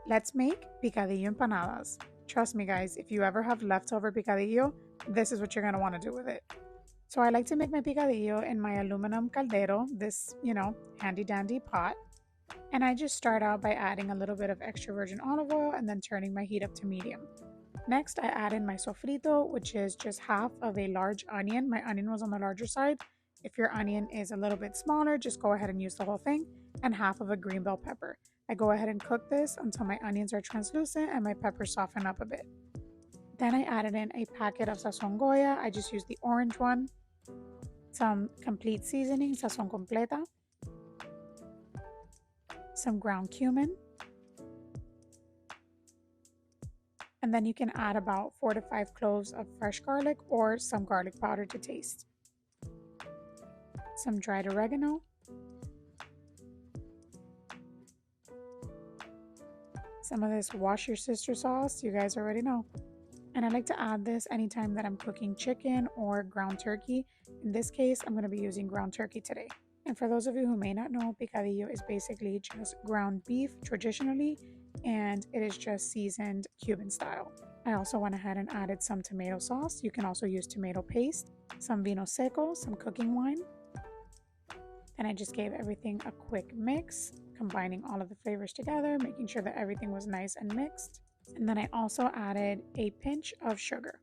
Let's make picadillo empanadas. Trust me guys, if you ever have leftover picadillo, this is what you're going to want to do with it. So I like to make my picadillo in my aluminum caldero, this, handy dandy pot. And I just start out by adding a little bit of extra virgin olive oil and then turning my heat up to medium. Next, I add in my sofrito, which is just half of a large onion. My onion was on the larger side. If your onion is a little bit smaller, just go ahead and use the whole thing, and half of a green bell pepper. I go ahead and cook this until my onions are translucent and my peppers soften up a bit. Then I added in a packet of sazon Goya. I just used the orange one. Some complete seasoning, sazon completa. Some ground cumin. And then you can add about 4 to 5 cloves of fresh garlic or some garlic powder to taste. Some dried oregano. Some of this wash your sister sauce, you guys already know. And I like to add this anytime that I'm cooking chicken or ground turkey. In this case, I'm going to be using ground turkey today. And for those of you who may not know, picadillo is basically just ground beef traditionally, and it is just seasoned Cuban style. I also went ahead and added some tomato sauce. You can also use tomato paste, some vino seco, some cooking wine. And I just gave everything a quick mix, combining all of the flavors together, making sure that everything was nice and mixed. And then I also added a pinch of sugar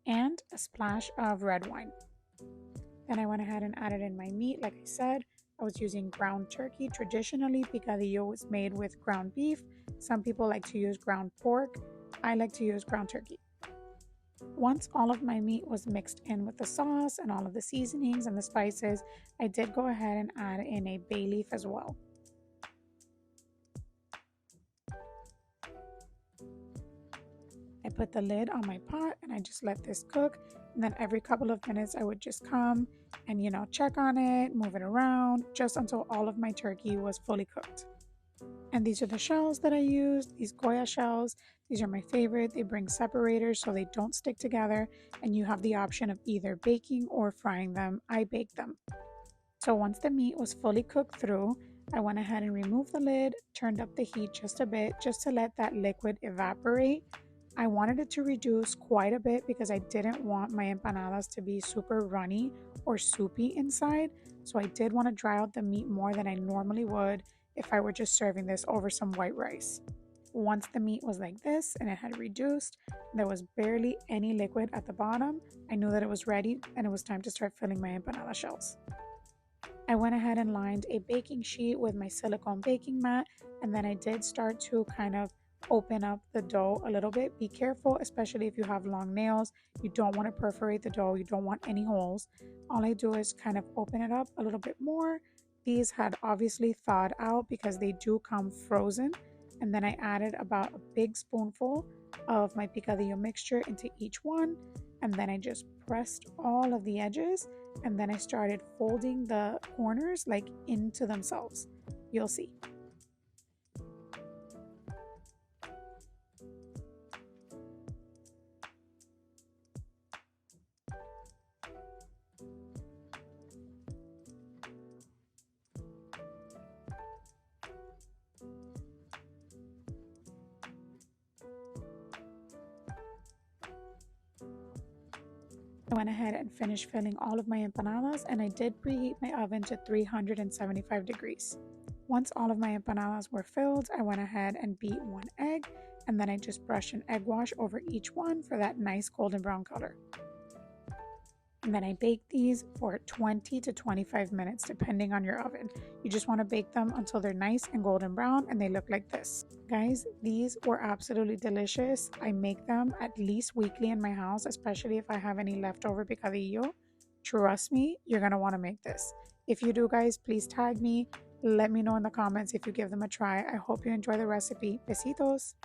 and a splash of red wine. Then I went ahead and added in my meat. Like I said, I was using ground turkey. Traditionally, picadillo is made with ground beef. Some people like to use ground pork. I like to use ground turkey. Once all of my meat was mixed in with the sauce and all of the seasonings and the spices, I did go ahead and add in a bay leaf as well. I put the lid on my pot and I just let this cook. And then every couple of minutes, I would just come and, check on it, move it around, just until all of my turkey was fully cooked. And these are the shells that I used, these Goya shells. These are my favorite. They bring separators so they don't stick together. And you have the option of either baking or frying them. I baked them. So once the meat was fully cooked through, I went ahead and removed the lid, turned up the heat just a bit, just to let that liquid evaporate. I wanted it to reduce quite a bit because I didn't want my empanadas to be super runny or soupy inside. So I did want to dry out the meat more than I normally would if I were just serving this over some white rice. Once the meat was like this and it had reduced, there was barely any liquid at the bottom, I knew that it was ready and it was time to start filling my empanada shells. I went ahead and lined a baking sheet with my silicone baking mat, and then I did start to kind of open up the dough a little bit. Be careful, especially if you have long nails. You don't want to perforate the dough. You don't want any holes. All I do is kind of open it up a little bit more. These had obviously thawed out because they do come frozen. And then I added about a big spoonful of my picadillo mixture into each one. And then I just pressed all of the edges. And then I started folding the corners like into themselves. You'll see. I went ahead and finished filling all of my empanadas, and I did preheat my oven to 375 degrees. Once all of my empanadas were filled, I went ahead and beat 1 egg, and then I just brushed an egg wash over each one for that nice golden brown color. And then I baked these for 20 to 25 minutes depending on your oven. You just want to bake them until they're nice and golden brown and they look like this. Guys, these were absolutely delicious. I make them at least weekly in my house, especially if I have any leftover picadillo. Trust me, you're going to want to make this. If you do, guys, please tag me. Let me know in the comments if you give them a try. I hope you enjoy the recipe. Besitos!